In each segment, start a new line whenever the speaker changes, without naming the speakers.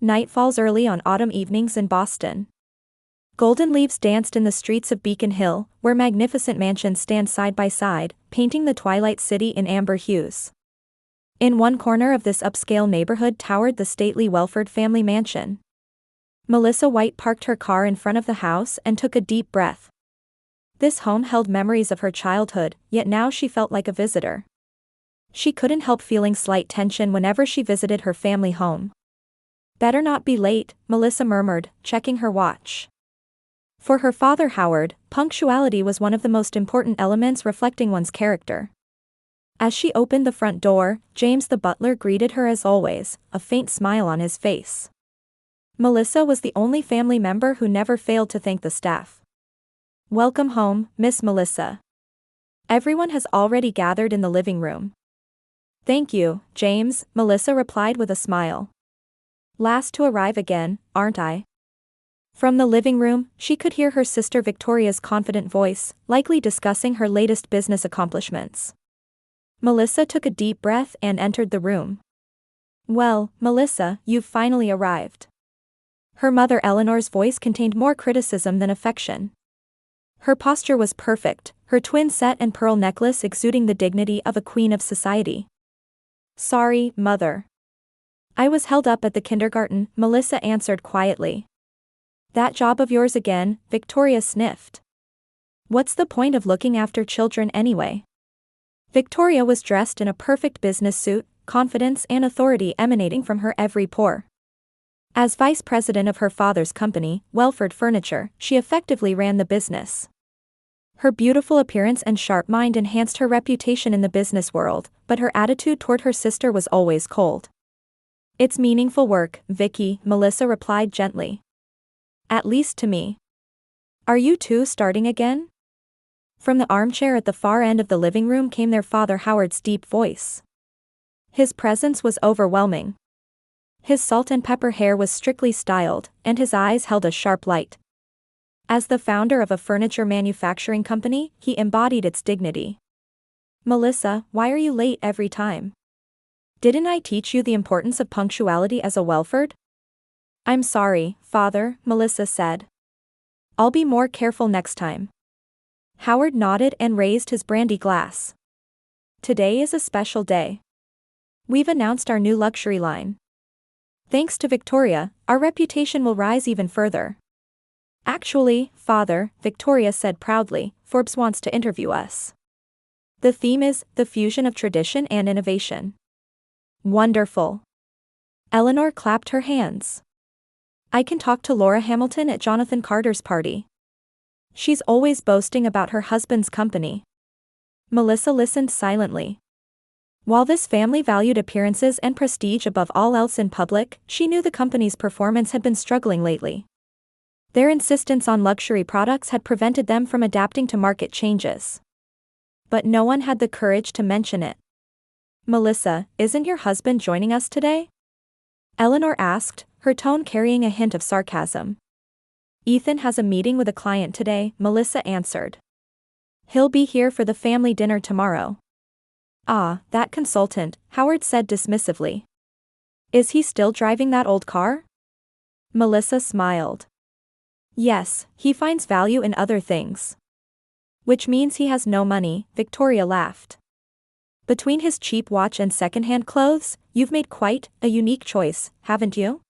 Night falls early on autumn evenings in Boston. Golden leaves danced in the streets of Beacon Hill, where magnificent mansions stand side by side, painting the twilight city in amber hues. In one corner of this upscale neighborhood towered the stately Welford family mansion. Melissa White parked her car in front of the house and took a deep breath. This home held memories of her childhood, yet now she felt like a visitor. She couldn't help feeling slight tension whenever she visited her family home. "Better not be late," Melissa murmured, checking her watch. For her father Howard, punctuality was one of the most important elements reflecting one's character. As she opened the front door, James the butler greeted her as always, a faint smile on his face. Melissa was the only family member who never failed to thank the staff. "Welcome home, Miss Melissa. Everyone has already gathered in the living room." "Thank you, James," Melissa replied with a smile. "Last to arrive again, aren't I?" From the living room, she could hear her sister Victoria's confident voice, likely discussing her latest business accomplishments. Melissa took a deep breath and entered the room. "Well, Melissa, you've finally arrived." Her mother Eleanor's voice contained more criticism than affection. Her posture was perfect, her twin set and pearl necklace exuding the dignity of a queen of society. "Sorry, Mother. I was held up at the kindergarten," Melissa answered quietly. "That job of yours again," Victoria sniffed. "What's the point of looking after children anyway?" Victoria was dressed in a perfect business suit, confidence and authority emanating from her every pore. As vice president of her father's company, Welford Furniture, she effectively ran the business. Her beautiful appearance and sharp mind enhanced her reputation in the business world, but her attitude toward her sister was always cold. "It's meaningful work, Vicky," Melissa replied gently. "At least to me. Are you two starting again?" From the armchair at the far end of the living room came their father Howard's deep voice. His presence was overwhelming. His salt and pepper hair was strictly styled, and his eyes held a sharp light. As the founder of a furniture manufacturing company, he embodied its dignity. "Melissa, why are you late every time? Didn't I teach you the importance of punctuality as a Welford?" "I'm sorry, Father," Melissa said. "I'll be more careful next time." Howard nodded and raised his brandy glass. "Today is a special day. We've announced our new luxury line. Thanks to Victoria, our reputation will rise even further." "Actually, Father," Victoria said proudly, "Forbes wants to interview us. The theme is, the fusion of tradition and innovation." "Wonderful." Eleanor clapped her hands. "I can talk to Laura Hamilton at Jonathan Carter's party. She's always boasting about her husband's company." Melissa listened silently. While this family valued appearances and prestige above all else in public, she knew the company's performance had been struggling lately. Their insistence on luxury products had prevented them from adapting to market changes. But no one had the courage to mention it. "Melissa, isn't your husband joining us today?" Eleanor asked, her tone carrying a hint of sarcasm. "Ethan has a meeting with a client today," Melissa answered. "He'll be here for the family dinner tomorrow." "Ah, that consultant," Howard said dismissively. "Is he still driving that old car?" Melissa smiled. "Yes, he finds value in other things." "Which means he has no money," Victoria laughed. "Between his cheap watch and second-hand clothes, you've made quite a unique choice, haven't you?"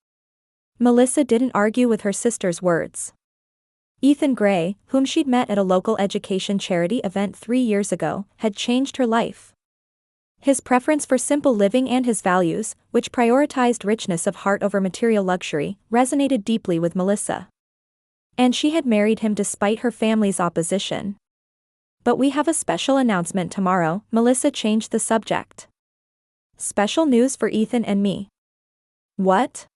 Melissa didn't argue with her sister's words. Ethan Gray, whom she'd met at a local education charity event 3 years ago, had changed her life. His preference for simple living and his values, which prioritized richness of heart over material luxury, resonated deeply with Melissa. And she had married him despite her family's opposition. "But we have a special announcement tomorrow," Melissa changed the subject. "Special news for Ethan and me." "What?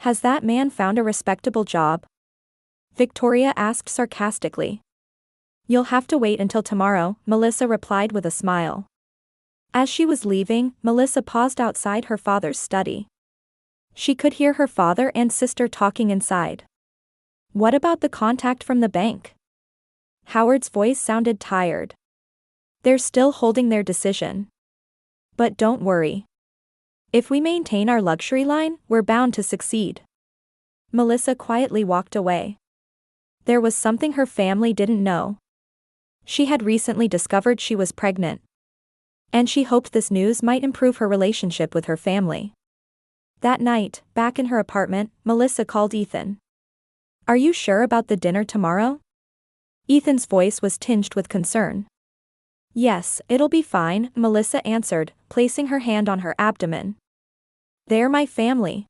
Has that man found a respectable job?" Victoria asked sarcastically. "You'll have to wait until tomorrow," Melissa replied with a smile. As she was leaving, Melissa paused outside her father's study. She could hear her father and sister talking inside. "What about the contact from the bank?" Howard's voice sounded tired. "They're still holding their decision. But don't worry. If we maintain our luxury line, we're bound to succeed. Melissa quietly walked away. There was something her family didn't know. She had recently discovered she was pregnant. And she hoped this news might improve her relationship with her family. That night, back in her apartment, Melissa called Ethan. "Are you sure about the dinner tomorrow?" Ethan's voice was tinged with concern. "Yes, it'll be fine," Melissa answered, placing her hand on her abdomen. "They're my family.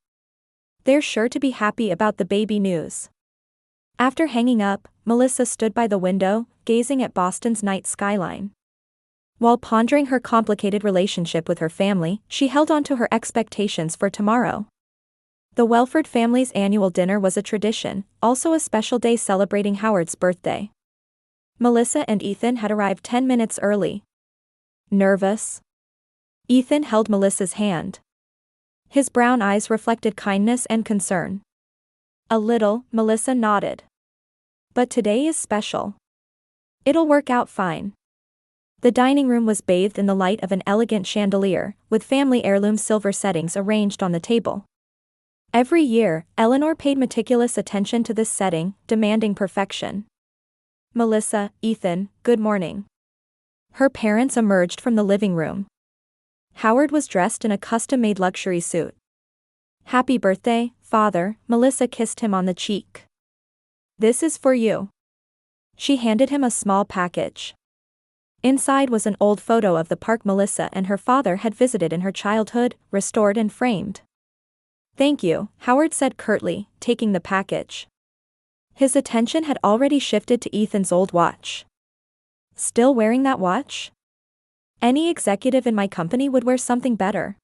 They're sure to be happy about the baby news." After hanging up, Melissa stood by the window, gazing at Boston's night skyline. While pondering her complicated relationship with her family, she held on to her expectations for tomorrow. The Welford family's annual dinner was a tradition, also a special day celebrating Howard's birthday. Melissa and Ethan had arrived 10 minutes early. Nervous? Ethan held Melissa's hand. His brown eyes reflected kindness and concern. "A little," Melissa nodded. "But today is special. It'll work out fine." The dining room was bathed in the light of an elegant chandelier, with family heirloom silver settings arranged on the table. Every year, Eleanor paid meticulous attention to this setting, demanding perfection. "Melissa, Ethan, good morning." Her parents emerged from the living room. Howard was dressed in a custom-made luxury suit. "Happy birthday, Father," Melissa kissed him on the cheek. "This is for you." She handed him a small package. Inside was an old photo of the park Melissa and her father had visited in her childhood, restored and framed. "Thank you," Howard said curtly, taking the package. His attention had already shifted to Ethan's old watch. "Still wearing that watch? Any executive in my company would wear something better."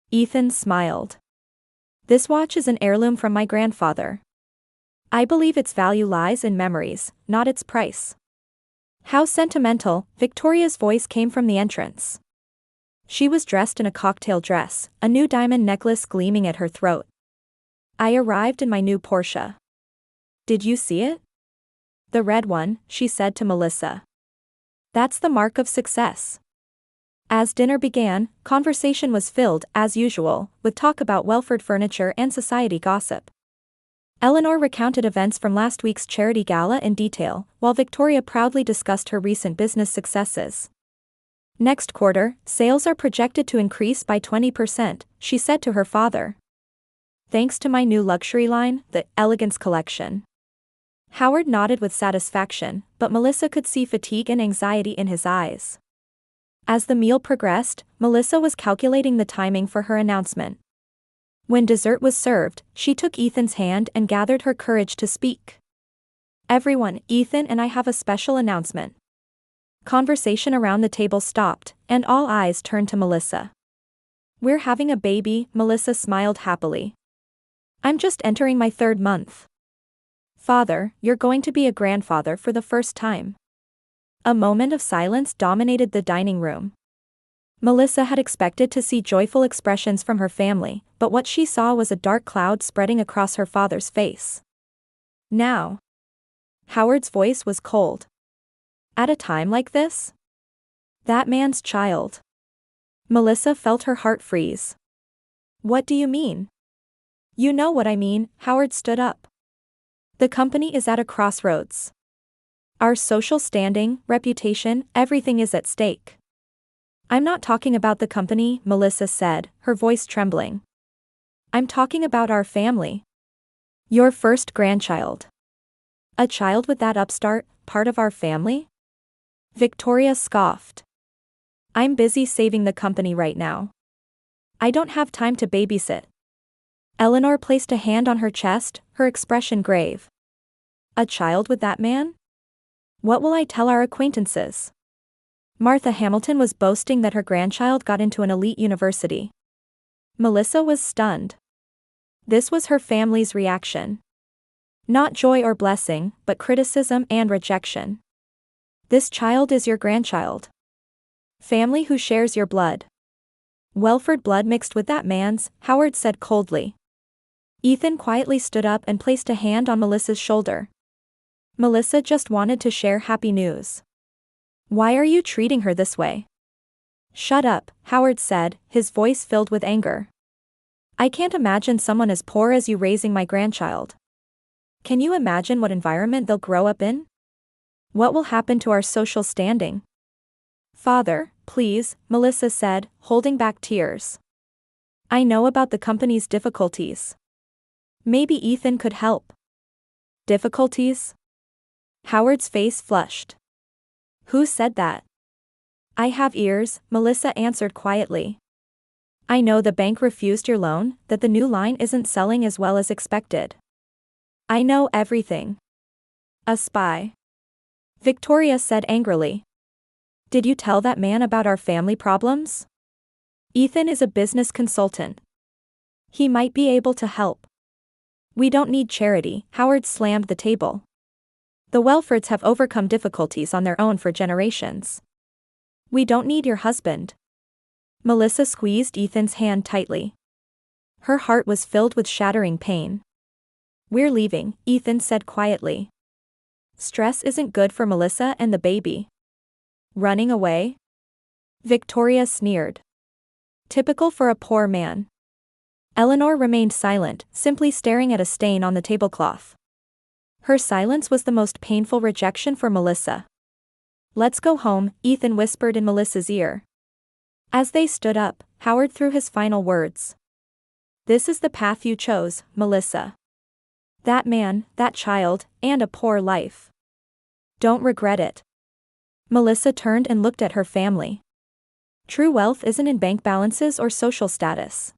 Ethan smiled. "This watch is an heirloom from my grandfather. I believe its value lies in memories, not its price." "How sentimental," Victoria's voice came from the entrance. She was dressed in a cocktail dress, a new diamond necklace gleaming at her throat. "I arrived in my new Porsche. Did you see it?" "The red one," she said to Melissa. "That's the mark of success." As dinner began, conversation was filled, as usual, with talk about Welford furniture and society gossip. Eleanor recounted events from last week's charity gala in detail, while Victoria proudly discussed her recent business successes. "Next quarter, sales are projected to increase by 20%, she said to her father. "Thanks to my new luxury line, the Elegance Collection." Howard nodded with satisfaction, but Melissa could see fatigue and anxiety in his eyes. As the meal progressed, Melissa was calculating the timing for her announcement. When dessert was served, she took Ethan's hand and gathered her courage to speak. "Everyone, Ethan and I have a special announcement." Conversation around the table stopped, and all eyes turned to Melissa. "We're having a baby," Melissa smiled happily. "I'm just entering my 3rd month." "Father, you're going to be a grandfather for the first time." A moment of silence dominated the dining room. Melissa had expected to see joyful expressions from her family, but what she saw was a dark cloud spreading across her father's face. "Now." Howard's voice was cold. "At a time like this? That man's child." Melissa felt her heart freeze. "What do you mean?" "You know what I mean," Howard stood up. "The company is at a crossroads. Our social standing, reputation, everything is at stake." "I'm not talking about the company," Melissa said, her voice trembling. "I'm talking about our family. Your first grandchild. A child with that upstart, part of our family?" Victoria scoffed. "I'm busy saving the company right now. I don't have time to babysit." Eleanor placed a hand on her chest, her expression grave. "A child with that man? What will I tell our acquaintances?" Martha Hamilton was boasting that her grandchild got into an elite university. Melissa was stunned. This was her family's reaction. Not joy or blessing, but criticism and rejection. "This child is your grandchild. Family who shares your blood." "Welford blood mixed with that man's," Howard said coldly. Ethan quietly stood up and placed a hand on Melissa's shoulder. "Melissa just wanted to share happy news. Why are you treating her this way?" Shut up, Howard said, his voice filled with anger. I can't imagine someone as poor as you raising my grandchild. Can you imagine what environment they'll grow up in? What will happen to our social standing? Father, please, Melissa said, holding back tears. I know about the company's difficulties. Maybe Ethan could help. Difficulties? Howard's face flushed. Who said that? I have ears, Melissa answered quietly. I know the bank refused your loan, that the new line isn't selling as well as expected. I know everything. A spy. Victoria said angrily. Did you tell that man about our family problems? Ethan is a business consultant. He might be able to help. We don't need charity, Howard slammed the table. The Welfords have overcome difficulties on their own for generations. We don't need your husband. Melissa squeezed Ethan's hand tightly. Her heart was filled with shattering pain. We're leaving, Ethan said quietly. Stress isn't good for Melissa and the baby. Running away? Victoria sneered. Typical for a poor man. Eleanor remained silent, simply staring at a stain on the tablecloth. Her silence was the most painful rejection for Melissa. Let's go home, Ethan whispered in Melissa's ear. As they stood up, Howard threw his final words. This is the path you chose, Melissa. That man, that child, and a poor life. Don't regret it. Melissa turned and looked at her family. True wealth isn't in bank balances or social status.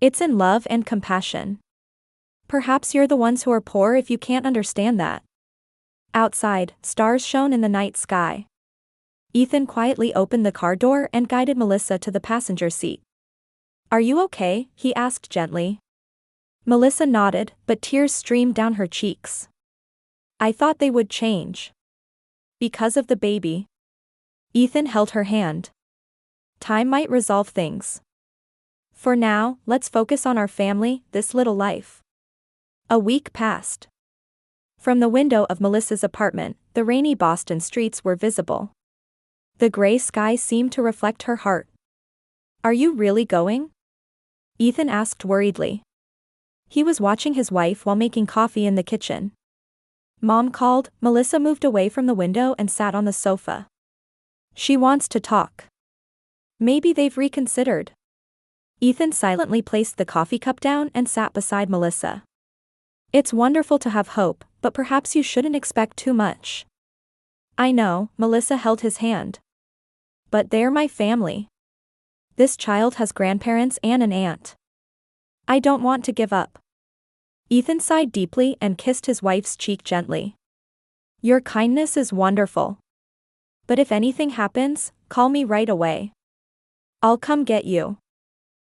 It's in love and compassion. Perhaps you're the ones who are poor if you can't understand that. Outside, stars shone in the night sky. Ethan quietly opened the car door and guided Melissa to the passenger seat. Are you okay? He asked gently. Melissa nodded, but tears streamed down her cheeks. I thought they would change. Because of the baby. Ethan held her hand. Time might resolve things. For now, let's focus on our family, this little life. A week passed. From the window of Melissa's apartment, the rainy Boston streets were visible. The gray sky seemed to reflect her heart. Are you really going? Ethan asked worriedly. He was watching his wife while making coffee in the kitchen. Mom called. Melissa moved away from the window and sat on the sofa. She wants to talk. Maybe they've reconsidered. Ethan silently placed the coffee cup down and sat beside Melissa. It's wonderful to have hope, but perhaps you shouldn't expect too much. I know, Melissa held his hand. But they're my family. This child has grandparents and an aunt. I don't want to give up. Ethan sighed deeply and kissed his wife's cheek gently. Your kindness is wonderful. But if anything happens, call me right away. I'll come get you.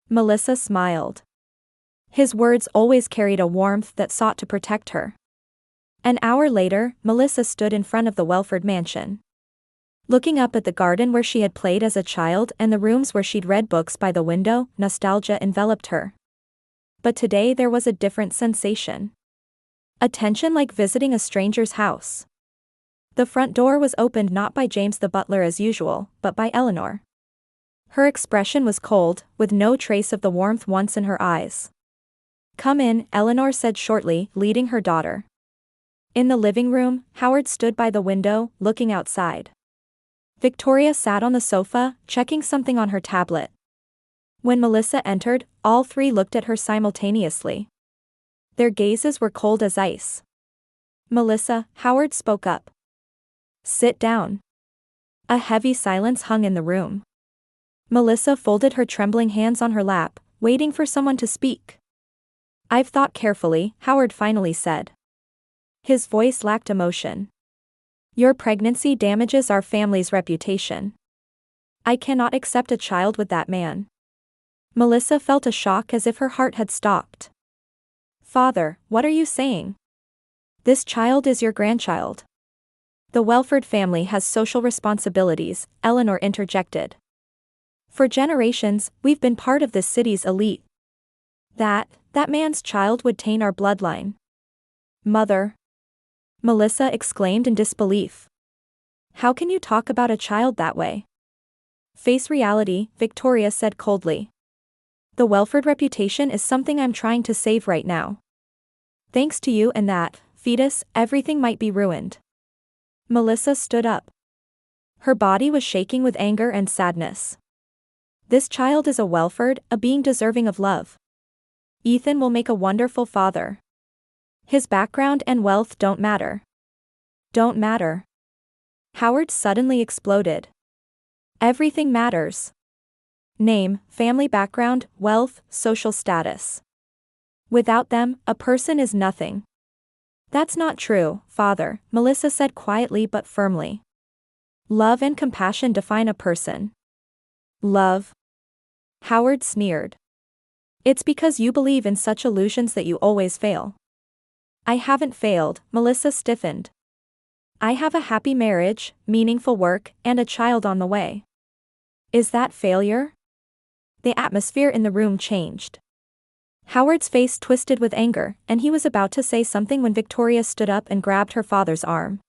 Melissa smiled. His words always carried a warmth that sought to protect her. An hour later, Melissa stood in front of the Welford mansion. Looking up at the garden where she had played as a child and the rooms where she'd read books by the window, nostalgia enveloped her. But today there was a different sensation. A tension like visiting a stranger's house. The front door was opened not by James the butler as usual, but by Eleanor. Her expression was cold, with no trace of the warmth once in her eyes. Come in, Eleanor said shortly, leading her daughter. In the living room, Howard stood by the window, looking outside. Victoria sat on the sofa, checking something on her tablet. When Melissa entered, all three looked at her simultaneously. Their gazes were cold as ice. Melissa, Howard spoke up. Sit down. A heavy silence hung in the room. Melissa folded her trembling hands on her lap, waiting for someone to speak. I've thought carefully, Howard finally said. His voice lacked emotion. Your pregnancy damages our family's reputation. I cannot accept a child with that man. Melissa felt a shock as if her heart had stopped. Father, what are you saying? This child is your grandchild. The Welford family has social responsibilities, Eleanor interjected. For generations, we've been part of this city's elite. That man's child would taint our bloodline. Mother. Melissa exclaimed in disbelief. How can you talk about a child that way? Face reality, Victoria said coldly. The Welford reputation is something I'm trying to save right now. Thanks to you and that fetus, everything might be ruined. Melissa stood up. Her body was shaking with anger and sadness. This child is a Welford, a being deserving of love. Ethan will make a wonderful father. His background and wealth don't matter. Don't matter. Howard suddenly exploded. Everything matters. Name, family background, wealth, social status. Without them, a person is nothing. That's not true, Father, Melissa said quietly but firmly. Love and compassion define a person. Love? Howard sneered. It's because you believe in such illusions that you always fail. I haven't failed, Melissa stiffened. I have a happy marriage, meaningful work, and a child on the way. Is that failure? The atmosphere in the room changed. Howard's face twisted with anger, and he was about to say something when Victoria stood up and grabbed her father's arm.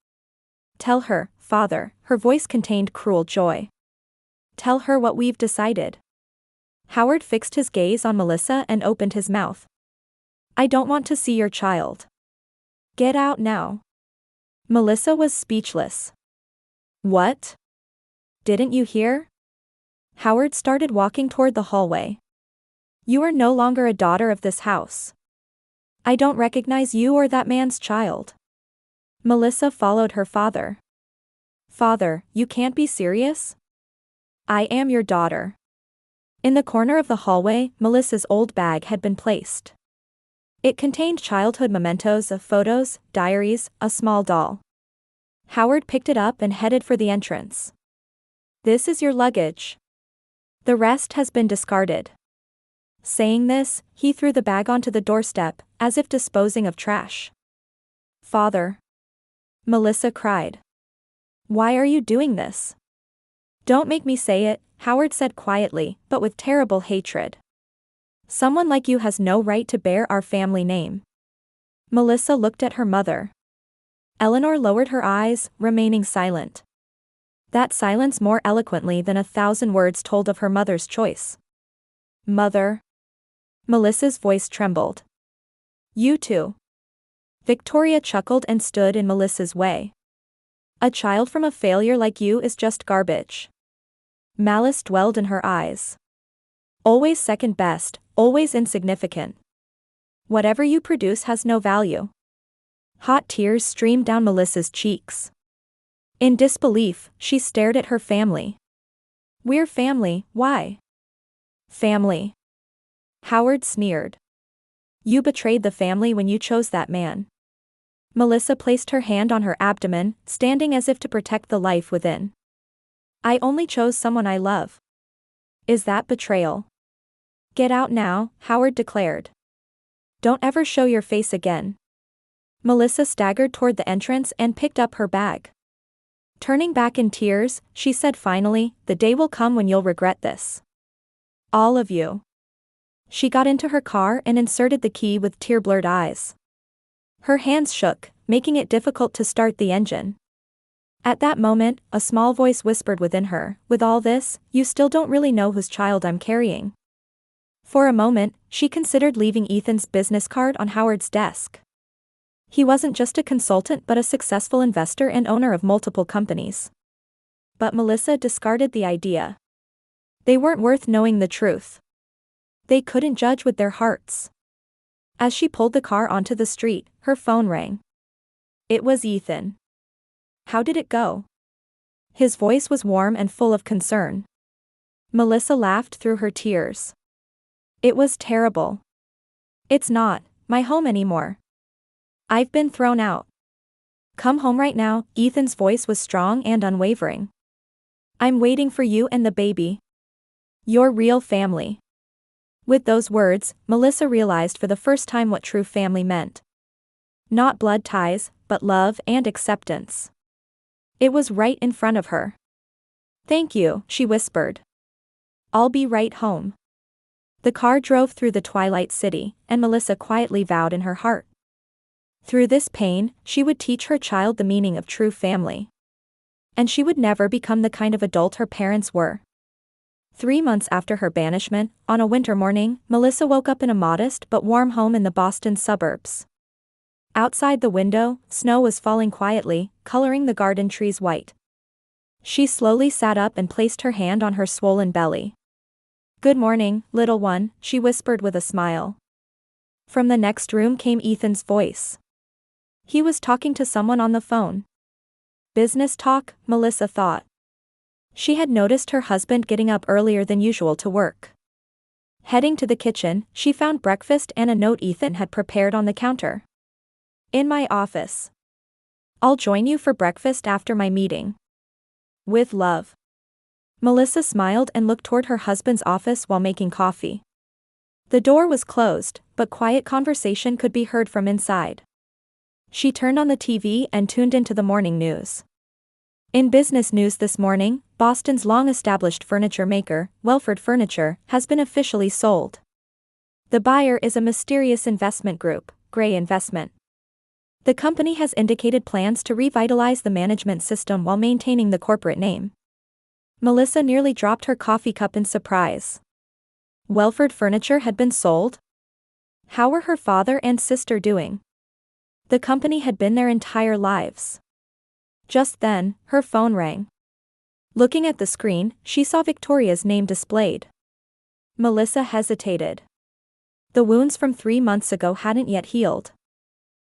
Tell her, Father, her voice contained cruel joy. Tell her what we've decided. Howard fixed his gaze on Melissa and opened his mouth. I don't want to see your child. Get out now. Melissa was speechless. What? Didn't you hear? Howard started walking toward the hallway. You are no longer a daughter of this house. I don't recognize you or that man's child. Melissa followed her father. Father, you can't be serious? I am your daughter. In the corner of the hallway, Melissa's old bag had been placed. It contained childhood mementos of photos, diaries, a small doll. Howard picked it up and headed for the entrance. This is your luggage. The rest has been discarded. Saying this, he threw the bag onto the doorstep, as if disposing of trash. Father. Melissa cried. Why are you doing this? Don't make me say it, Howard said quietly, but with terrible hatred. Someone like you has no right to bear our family name. Melissa looked at her mother. Eleanor lowered her eyes, remaining silent. That silence more eloquently than 1,000 words told of her mother's choice. Mother. Melissa's voice trembled. You too. Victoria chuckled and stood in Melissa's way. A child from a failure like you is just garbage. Malice dwelled in her eyes. Always second best, always insignificant. Whatever you produce has no value. Hot tears streamed down Melissa's cheeks. In disbelief, she stared at her family. We're family, why? Family. Howard sneered. You betrayed the family when you chose that man. Melissa placed her hand on her abdomen, standing as if to protect the life within. I only chose someone I love. Is that betrayal? Get out now, Howard declared. Don't ever show your face again. Melissa staggered toward the entrance and picked up her bag. Turning back in tears, she said finally, the day will come when you'll regret this. All of you. She got into her car and inserted the key with tear-blurred eyes. Her hands shook, making it difficult to start the engine. At that moment, a small voice whispered within her, with all this, you still don't really know whose child I'm carrying. For a moment, she considered leaving Ethan's business card on Howard's desk. He wasn't just a consultant but a successful investor and owner of multiple companies. But Melissa discarded the idea. They weren't worth knowing the truth. They couldn't judge with their hearts. As she pulled the car onto the street, her phone rang. It was Ethan. How did it go? His voice was warm and full of concern. Melissa laughed through her tears. It was terrible. It's not my home anymore. I've been thrown out. Come home right now, Ethan's voice was strong and unwavering. I'm waiting for you and the baby. Your real family. With those words, Melissa realized for the first time what true family meant. Not blood ties, but love and acceptance. It was right in front of her. Thank you, she whispered. I'll be right home. The car drove through the twilight city, and Melissa quietly vowed in her heart. Through this pain, she would teach her child the meaning of true family. And she would never become the kind of adult her parents were. 3 months after her banishment, on a winter morning, Melissa woke up in a modest but warm home in the Boston suburbs. Outside the window, snow was falling quietly, coloring the garden trees white. She slowly sat up and placed her hand on her swollen belly. "Good morning, little one," she whispered with a smile. From the next room came Ethan's voice. He was talking to someone on the phone. Business talk, Melissa thought. She had noticed her husband getting up earlier than usual to work. Heading to the kitchen, she found breakfast and a note Ethan had prepared on the counter. "In my office. I'll join you for breakfast after my meeting. With love." Melissa smiled and looked toward her husband's office while making coffee. The door was closed, but quiet conversation could be heard from inside. She turned on the TV and tuned into the morning news. In business news this morning, Boston's long-established furniture maker, Welford Furniture, has been officially sold. The buyer is a mysterious investment group, Gray Investment. The company has indicated plans to revitalize the management system while maintaining the corporate name. Melissa nearly dropped her coffee cup in surprise. Welford Furniture had been sold? How were her father and sister doing? The company had been their entire lives. Just then, her phone rang. Looking at the screen, she saw Victoria's name displayed. Melissa hesitated. The wounds from 3 months ago hadn't yet healed.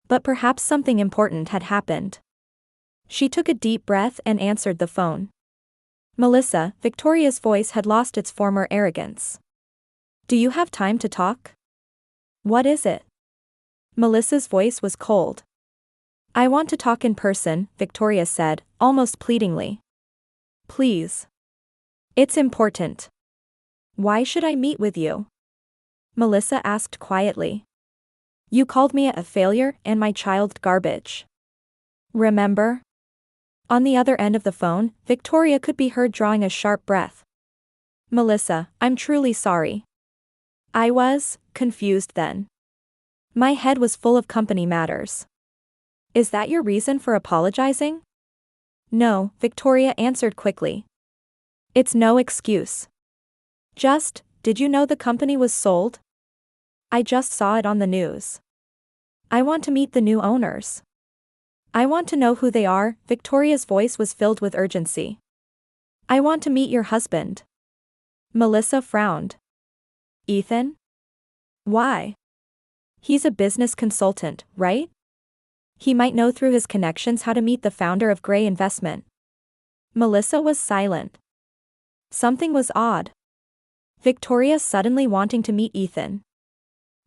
But perhaps something important had happened. She took a deep breath and answered the phone. "Melissa," Victoria's voice had lost its former arrogance. "Do you have time to talk?" "What is it?" Melissa's voice was cold. "I want to talk in person," Victoria said, almost pleadingly. "Please. It's important." "Why should I meet with you?" Melissa asked quietly. "You called me a failure and my child garbage. Remember?" On the other end of the phone, Victoria could be heard drawing a sharp breath. "Melissa, I'm truly sorry. I was confused then. My head was full of company matters." "Is that your reason for apologizing?" "No," Victoria answered quickly. "It's no excuse. Just, did you know the company was sold?" "I just saw it on the news. I want to meet the new owners. I want to know who they are." Victoria's voice was filled with urgency. "I want to meet your husband." Melissa frowned. "Ethan? Why? He's a business consultant, right? He might know through his connections how to meet the founder of Gray Investment." Melissa was silent. Something was odd. Victoria suddenly wanting to meet Ethan.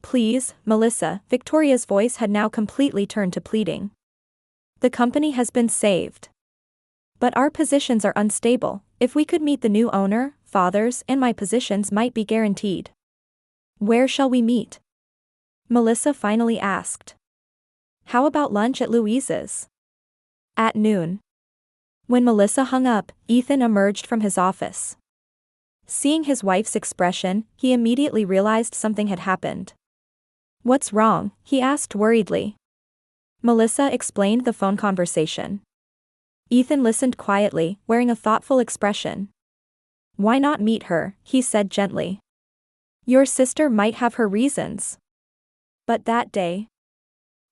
"Please, Melissa," Victoria's voice had now completely turned to pleading. "The company has been saved. But our positions are unstable. If we could meet the new owner, father's and my positions might be guaranteed." "Where shall we meet?" Melissa finally asked. "How about lunch at Louise's?" "At noon." When Melissa hung up, Ethan emerged from his office. Seeing his wife's expression, he immediately realized something had happened. "What's wrong?" he asked worriedly. Melissa explained the phone conversation. Ethan listened quietly, wearing a thoughtful expression. "Why not meet her?" he said gently. "Your sister might have her reasons. But that day.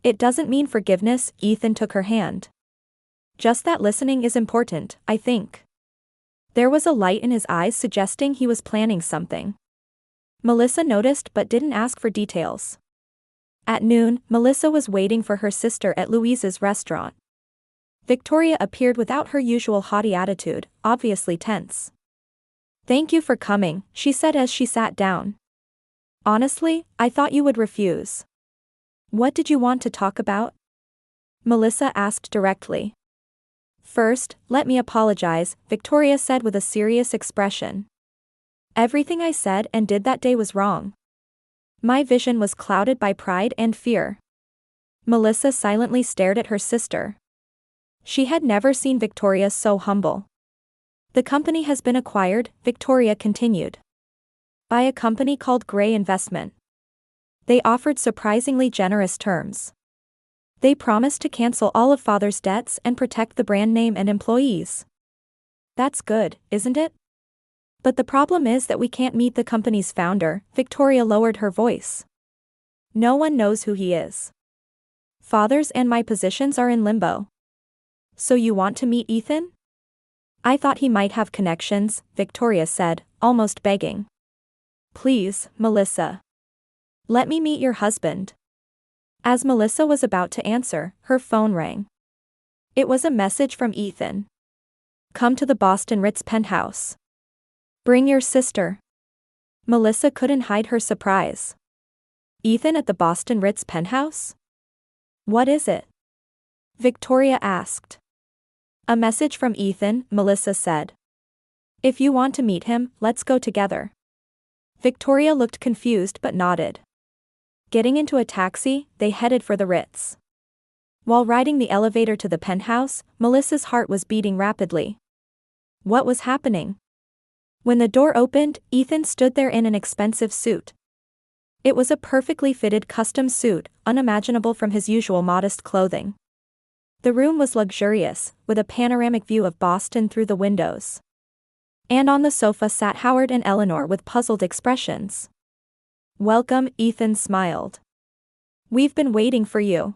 It doesn't mean forgiveness." Ethan took her hand. "Just that listening is important, I think." There was a light in his eyes suggesting he was planning something. Melissa noticed but didn't ask for details. At noon, Melissa was waiting for her sister at Louise's restaurant. Victoria appeared without her usual haughty attitude, obviously tense. "Thank you for coming," she said as she sat down. "Honestly, I thought you would refuse." "What did you want to talk about?" Melissa asked directly. "First, let me apologize," Victoria said with a serious expression. "Everything I said and did that day was wrong. My vision was clouded by pride and fear." Melissa silently stared at her sister. She had never seen Victoria so humble. "The company has been acquired," Victoria continued, "by a company called Gray Investment. They offered surprisingly generous terms. They promised to cancel all of father's debts and protect the brand name and employees." "That's good, isn't it?" But the problem is that we can't meet the company's founder. Victoria lowered her voice. No one knows who he is. Father's and my positions are in limbo. So you want to meet Ethan? I thought he might have connections, Victoria said, almost begging. Please, Melissa. Let me meet your husband. As Melissa was about to answer, her phone rang. It was a message from Ethan. Come to the Boston Ritz penthouse. Bring your sister. Melissa couldn't hide her surprise. Ethan at the Boston Ritz penthouse? What is it? Victoria asked. A message from Ethan, Melissa said. If you want to meet him, let's go together. Victoria looked confused but nodded. Getting into a taxi, they headed for the Ritz. While riding the elevator to the penthouse, Melissa's heart was beating rapidly. What was happening? When the door opened, Ethan stood there in an expensive suit. It was a perfectly fitted custom suit, unimaginable from his usual modest clothing. The room was luxurious, with a panoramic view of Boston through the windows. And on the sofa sat Howard and Eleanor with puzzled expressions. Welcome, Ethan smiled. We've been waiting for you.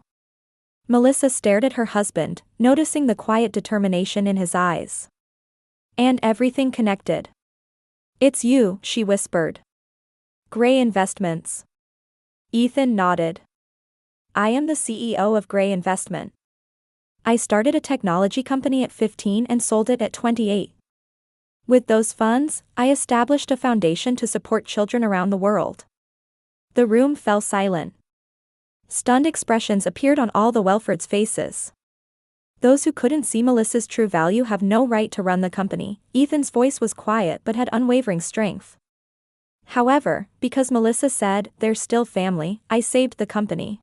Melissa stared at her husband, noticing the quiet determination in his eyes. And everything connected. It's you, she whispered. Gray Investments. Ethan nodded. I am the CEO of Gray Investment. I started a technology company at 15 and sold it at 28. With those funds, I established a foundation to support children around the world. The room fell silent. Stunned expressions appeared on all the Welfords' faces. Those who couldn't see Melissa's true value have no right to run the company. Ethan's voice was quiet but had unwavering strength. However, because Melissa said, they're still family, I saved the company.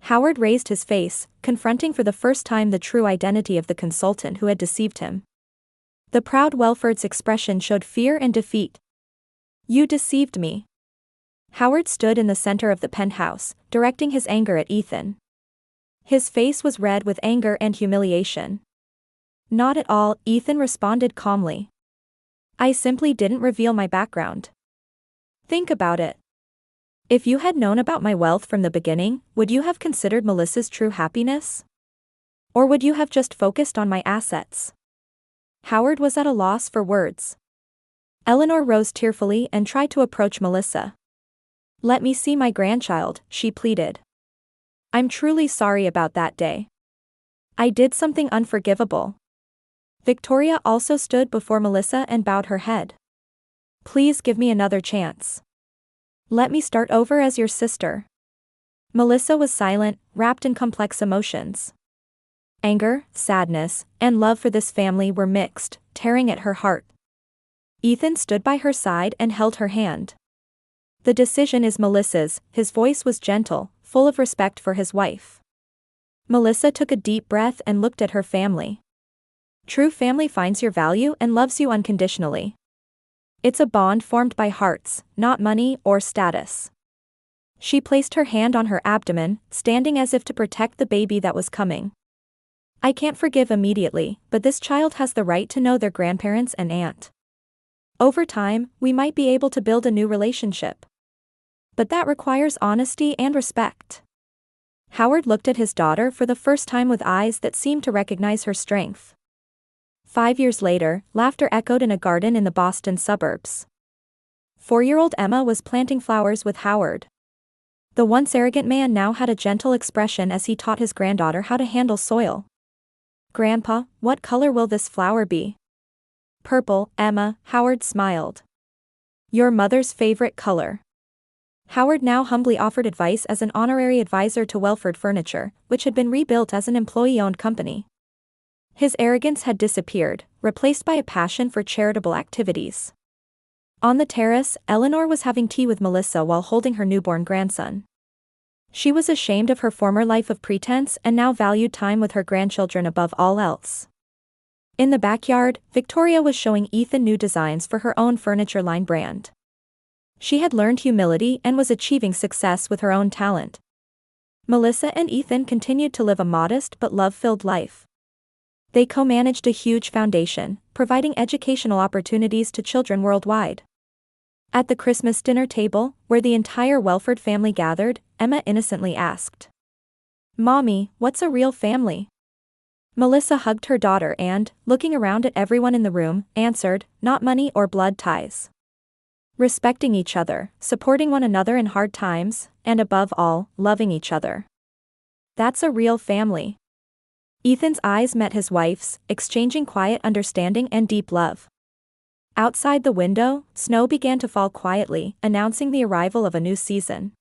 Howard raised his face, confronting for the first time the true identity of the consultant who had deceived him. The proud Welford's expression showed fear and defeat. You deceived me. Howard stood in the center of the penthouse, directing his anger at Ethan. His face was red with anger and humiliation. Not at all, Ethan responded calmly. I simply didn't reveal my background. Think about it. If you had known about my wealth from the beginning, would you have considered Melissa's true happiness? Or would you have just focused on my assets? Howard was at a loss for words. Eleanor rose tearfully and tried to approach Melissa. Let me see my grandchild, she pleaded. I'm truly sorry about that day. I did something unforgivable. Victoria also stood before Melissa and bowed her head. Please give me another chance. Let me start over as your sister. Melissa was silent, wrapped in complex emotions. Anger, sadness, and love for this family were mixed, tearing at her heart. Ethan stood by her side and held her hand. The decision is Melissa's, his voice was gentle, full of respect for his wife. Melissa took a deep breath and looked at her family. True family finds your value and loves you unconditionally. It's a bond formed by hearts, not money or status. She placed her hand on her abdomen, standing as if to protect the baby that was coming. I can't forgive immediately, but this child has the right to know their grandparents and aunt. Over time, we might be able to build a new relationship. But that requires honesty and respect. Howard looked at his daughter for the first time with eyes that seemed to recognize her strength. 5 years later, laughter echoed in a garden in the Boston suburbs. 4-year-old Emma was planting flowers with Howard. The once arrogant man now had a gentle expression as he taught his granddaughter how to handle soil. Grandpa, what color will this flower be? Purple, Emma, Howard smiled. Your mother's favorite color. Howard now humbly offered advice as an honorary advisor to Welford Furniture, which had been rebuilt as an employee-owned company. His arrogance had disappeared, replaced by a passion for charitable activities. On the terrace, Eleanor was having tea with Melissa while holding her newborn grandson. She was ashamed of her former life of pretense and now valued time with her grandchildren above all else. In the backyard, Victoria was showing Ethan new designs for her own furniture line brand. She had learned humility and was achieving success with her own talent. Melissa and Ethan continued to live a modest but love-filled life. They co-managed a huge foundation, providing educational opportunities to children worldwide. At the Christmas dinner table, where the entire Welford family gathered, Emma innocently asked, "Mommy, what's a real family?" Melissa hugged her daughter and, looking around at everyone in the room, answered, "Not money or blood ties. Respecting each other, supporting one another in hard times, and above all, loving each other. That's a real family." Ethan's eyes met his wife's, exchanging quiet understanding and deep love. Outside the window, snow began to fall quietly, announcing the arrival of a new season.